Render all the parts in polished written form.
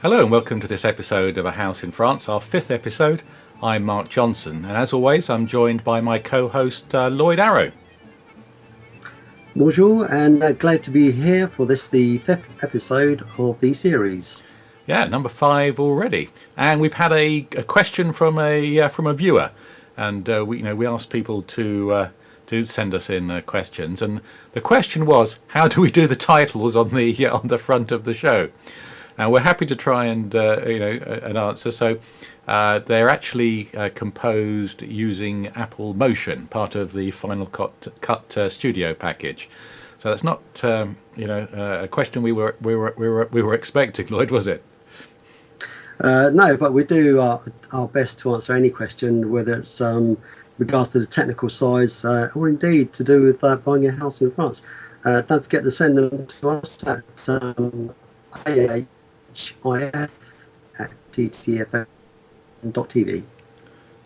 Hello and welcome to this episode of A House in France, our fifth episode. I'm Mark Johnson, and as always I'm joined by my co-host Lloyd Arrow. Bonjour, and glad to be here for the fifth episode of the series. Yeah, number 5 already, and we've had a question from a viewer, and we asked people to send us in questions, and the question was, how do we do the titles on the front of the show? And we're happy to try and an answer. So they're actually composed using Apple Motion, part of the Final Cut Studio package. So that's not a question we were expecting, Lloyd, was it? No, but we do our best to answer any question, whether it's regards to the technical size or indeed to do with buying a house in France. Don't forget to send them to us at ahif@ttfn.tv.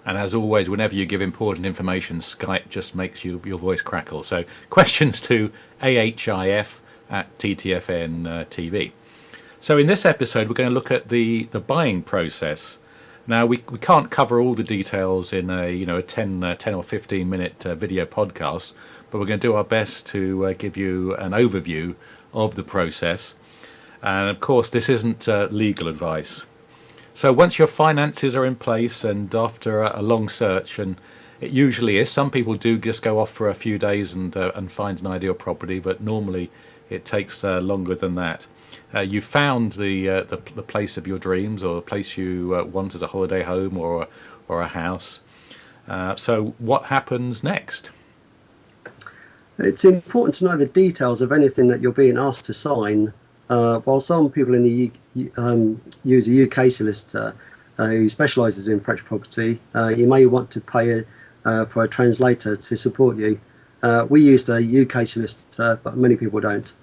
And as always, whenever you give important information, Skype just makes your voice crackle. So questions to ahif@ttfn.tv. So in this episode, we're going to look at the buying process. Now, we can't cover all the details in a 10 or 15 minute video podcast, but we're going to do our best to give you an overview of the process. And of course, this isn't legal advice. So once your finances are in place and after a long search, and it usually is, some people do just go off for a few days and find an ideal property, but normally it takes longer than that. You found the place of your dreams, or the place you want as a holiday home or a house. So what happens next? It's important to know the details of anything that you're being asked to sign. While some people in the use a UK solicitor who specialises in French property, you may want to pay for a translator to support you. We used a UK solicitor, but many people don't.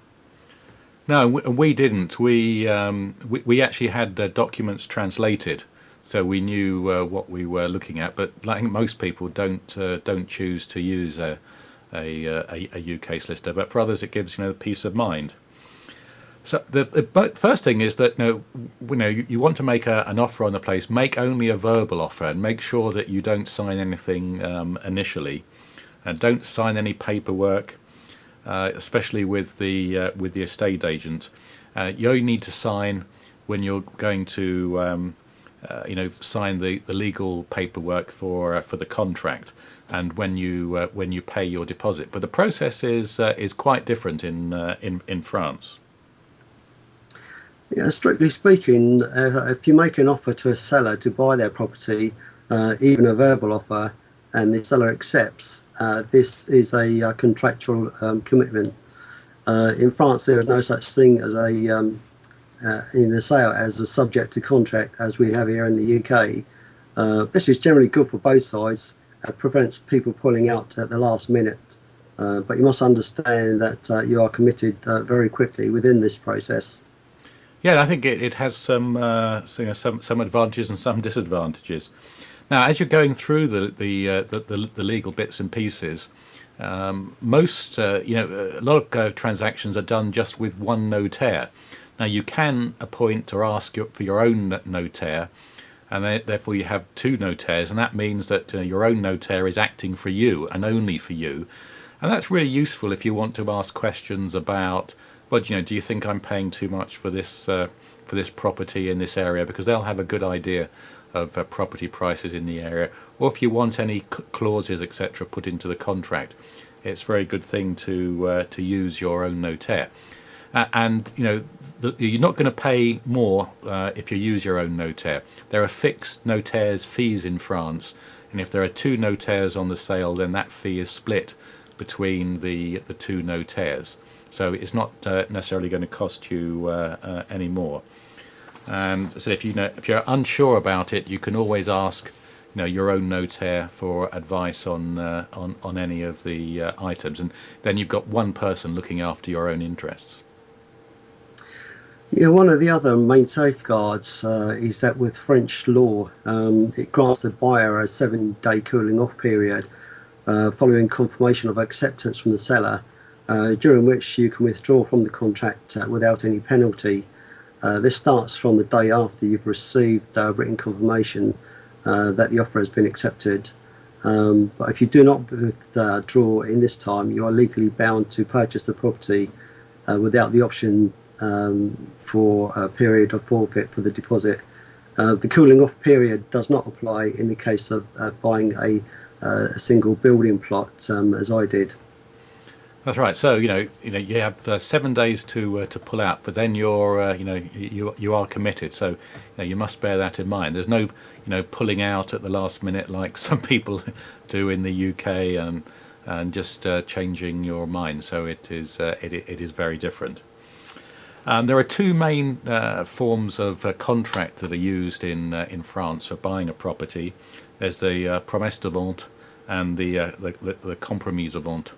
No, we didn't. We actually had documents translated, so we knew what we were looking at. But I think most people don't choose to use a UK solicitor. But for others, it gives peace of mind. So the first thing is that you want to make an offer on the place. Make only a verbal offer, and make sure that you don't sign anything initially, and don't sign any paperwork. Especially with the estate agent, you only need to sign when you're going to sign the legal paperwork for the contract, and when you pay your deposit. But the process is quite different in France. Yeah, strictly speaking, if you make an offer to a seller to buy their property, even a verbal offer, and the seller accepts, this is a contractual commitment. In France, there is no such thing as in a sale as a subject to contract as we have here in the UK. This is generally good for both sides. It prevents people pulling out at the last minute. But you must understand that you are committed very quickly within this process. Yeah, I think it has some advantages and some disadvantages. Now, as you're going through the legal bits and pieces, most a lot of transactions are done just with one notaire. Now, you can appoint or ask for your own notaire, and therefore you have two notaires, and that means that your own notaire is acting for you and only for you, and that's really useful if you want to ask questions about, well, do you think I'm paying too much for this property in this area, because they'll have a good idea of property prices in the area, or if you want any clauses, etc., put into the contract. It's a very good thing to use your own notaire, and you're not going to pay more if you use your own notaire. There are fixed notaires fees in France, and if there are two notaires on the sale, then that fee is split between the two notaires. So it's not necessarily going to cost you any more. And so if you're unsure about it, you can always ask your own notaire for advice on any of the items, and then you've got one person looking after your own interests. Yeah, one of the other main safeguards is that with French law, it grants the buyer a 7-day cooling off period following confirmation of acceptance from the seller, during which you can withdraw from the contract without any penalty. This starts from the day after you've received written confirmation that the offer has been accepted. But if you do not withdraw in this time, you are legally bound to purchase the property without the option for a period of forfeit for the deposit. The cooling off period does not apply in the case of buying a single building plot, as I did. That's right. So you have 7 days to pull out, but then you are committed. So you must bear that in mind. There's no pulling out at the last minute like some people do in the UK and just changing your mind. So it is very different. There are two main forms of contract that are used in France for buying a property. There's the promesse de vente and the compromise de vente.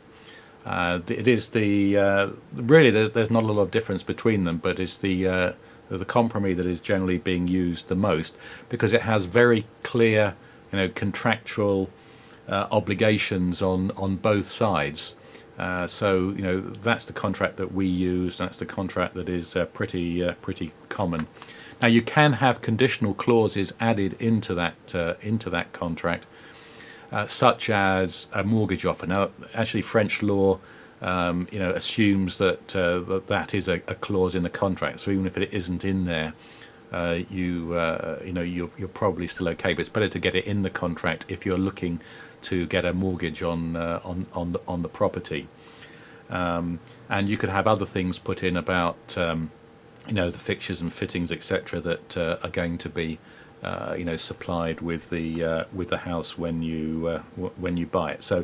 It is really there's not a lot of difference between them, but it's the compromise that is generally being used the most because it has very clear contractual obligations on both sides. So that's the contract that we use. That's the contract that is pretty common. Now you can have conditional clauses added into that contract. Such as a mortgage offer. Now, actually, French law, assumes that is a clause in the contract. So even if it isn't in there, you're probably still okay. But it's better to get it in the contract if you're looking to get a mortgage on the property. And you could have other things put in about the fixtures and fittings, etc., that are going to be supplied with the house when you buy it. So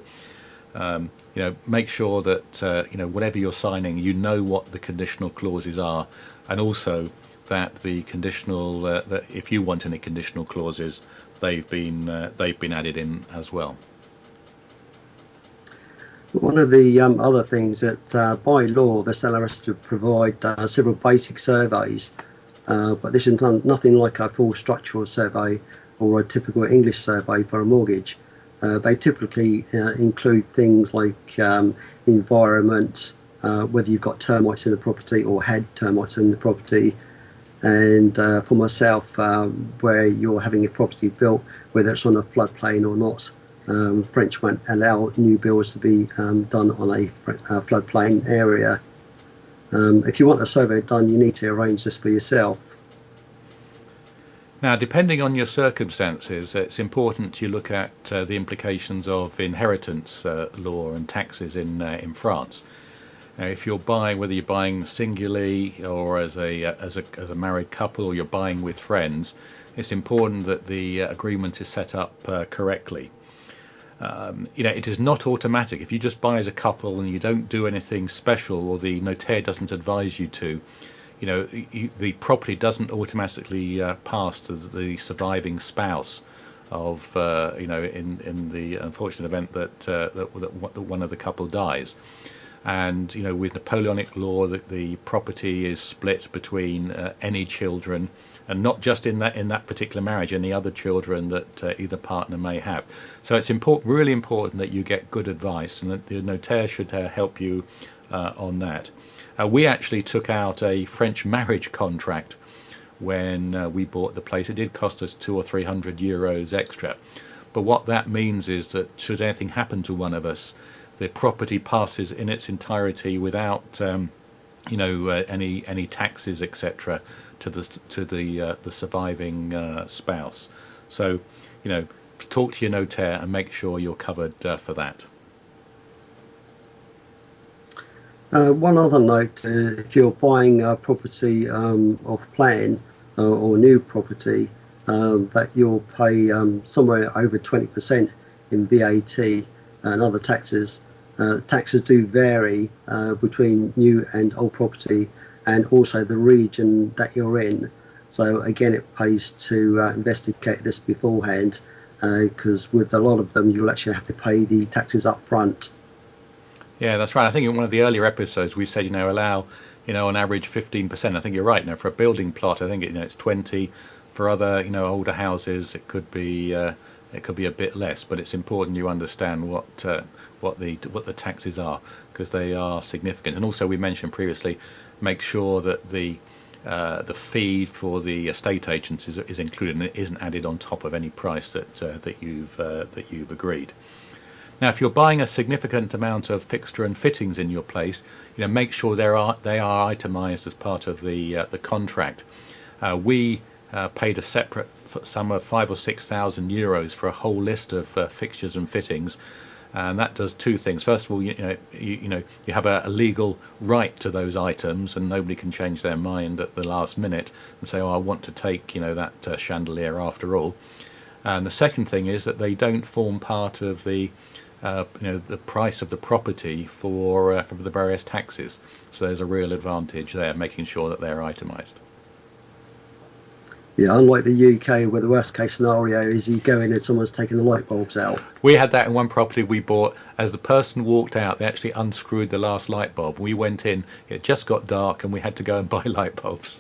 make sure that whatever you're signing, what the conditional clauses are, and also that the conditional that if you want any conditional clauses, they've been added in as well. One of the other things that by law the seller has to provide several basic surveys. But this is nothing like a full structural survey or a typical English survey for a mortgage. They typically include things like environment, whether you've got termites in the property or had termites in the property, and for myself, where you're having a property built, whether it's on a floodplain or not. French won't allow new builds to be done on a floodplain area. If you want a survey done, you need to arrange this for yourself. Now, depending on your circumstances, it's important you look at the implications of inheritance law and taxes in France. Now, if you're buying, whether you're buying singularly or as a married couple, or you're buying with friends, it's important that the agreement is set up correctly. It is not automatic. If you just buy as a couple and you don't do anything special, or the notaire doesn't advise you to, the property doesn't automatically pass to the surviving spouse of, in the unfortunate event that one of the couple dies. And with Napoleonic law, that the property is split between any children, and not just in that particular marriage, any other children that either partner may have. So it's really important that you get good advice, and that the notaire should help you on that. We actually took out a French marriage contract when we bought the place. It did cost us 200 or 300 euros extra, but what that means is that should anything happen to one of us, the property passes in its entirety without any taxes, etc., to the surviving spouse. So talk to your notaire and make sure you're covered for that. One other note, if you're buying a property off plan or new property, that you'll pay somewhere over 20% in VAT and other taxes. Taxes do vary between new and old property, and also the region that you're in. So again, it pays to investigate this beforehand, because with a lot of them, you'll actually have to pay the taxes up front. Yeah, that's right. I think in one of the earlier episodes we said, allow, on average 15%. I think you're right. Now, for a building plot, I think it's 20. For other, older houses, it could be a bit less. But it's important you understand what the taxes are, because they are significant. And also, we mentioned previously, make sure that the the fee for the estate agents is included, and it isn't added on top of any price that you've agreed. Now, if you're buying a significant amount of fixture and fittings in your place, make sure they are itemised as part of the contract. We paid a separate sum of 5,000 or 6,000 euros for a whole list of fixtures and fittings, and that does two things. First of all, you have a legal right to those items, and nobody can change their mind at the last minute and say, "Oh, I want to take that chandelier after all." And the second thing is that they don't form part of the the price of the property for the various taxes. So there's a real advantage there, making sure that they're itemised. Yeah, unlike the UK, where the worst case scenario is you go in and someone's taking the light bulbs out. We had that in one property we bought. As the person walked out, they actually unscrewed the last light bulb. We went in, it just got dark, and we had to go and buy light bulbs.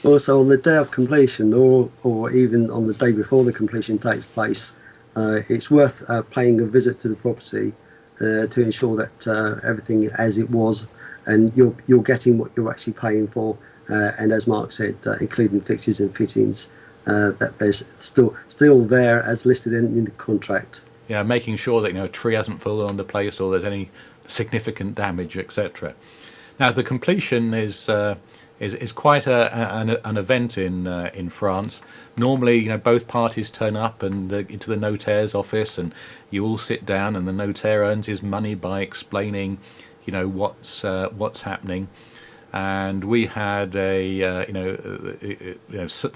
Also, on the day of completion, or even on the day before the completion takes place, it's worth paying a visit to the property to ensure that everything as it was, and you're getting what you're actually paying for. And as Mark said, including fixtures and fittings, that there's still there as listed in the contract. Yeah, making sure that a tree hasn't fallen on the place or there's any significant damage, etc. Now, the completion is quite an event in France. Normally, both parties turn up and into the notaire's office, and you all sit down, and the notaire earns his money by explaining, what's happening. And we had the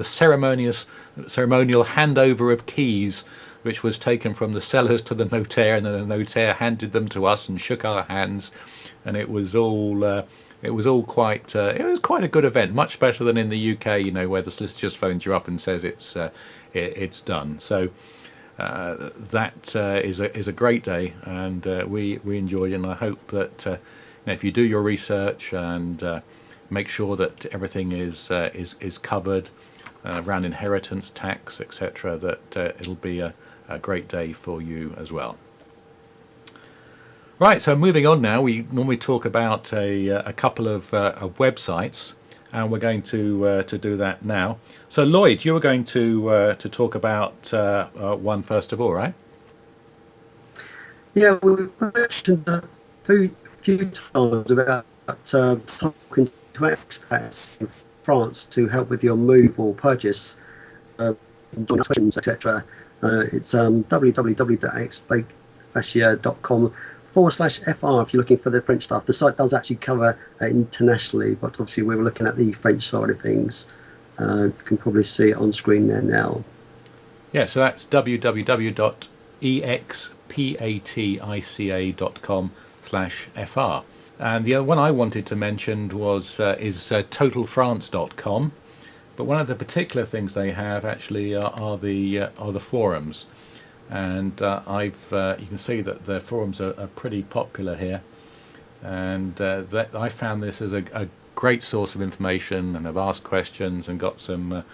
ceremonial handover of keys, which was taken from the sellers to the notaire, and then the notaire handed them to us and shook our hands, and it was all quite a good event, much better than in the UK, where the solicitor just phones you up and says it's done. So that is a great day, and we enjoyed it, and I hope that. If you do your research and make sure that everything is covered around inheritance tax, etc., that it'll be a great day for you as well. Right, so moving on now, we normally talk about a couple of websites, and we're going to do that now. So Lloyd, you were going to talk about one first of all, right? Yeah, we mentioned few times about talking to expats in France to help with your move or purchase, etc. It's www.expatriat.com/FR if you're looking for the French stuff. The site does actually cover internationally, but obviously we were looking at the French side of things. You can probably see it on screen there now. Yeah, so that's www.expatrica.com/FR. And the other one I wanted to mention is totalfrance.com. But one of the particular things they have actually are the forums, and you can see that the forums are pretty popular here, and that I found this as a great source of information, and I've asked questions and got some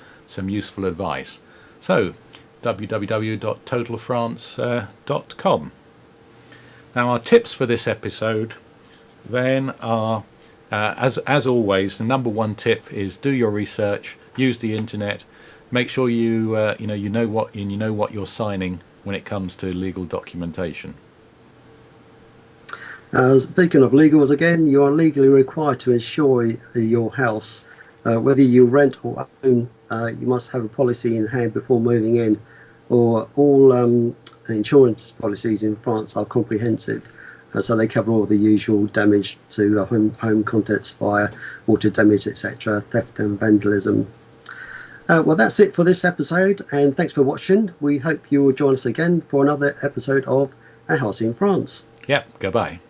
useful advice. So www.totalfrance.com. Now, our tips for this episode then are, as always, the number one tip is do your research, use the internet, make sure you know what you're signing when it comes to legal documentation. Speaking of legals again, you are legally required to insure your house. Whether you rent or own, you must have a policy in hand before moving in, or all insurance policies in France are comprehensive. So they cover all the usual damage to home contents, fire, water damage, etc., theft and vandalism. Well, that's it for this episode, and thanks for watching. We hope you will join us again for another episode of A House in France. Yep, goodbye.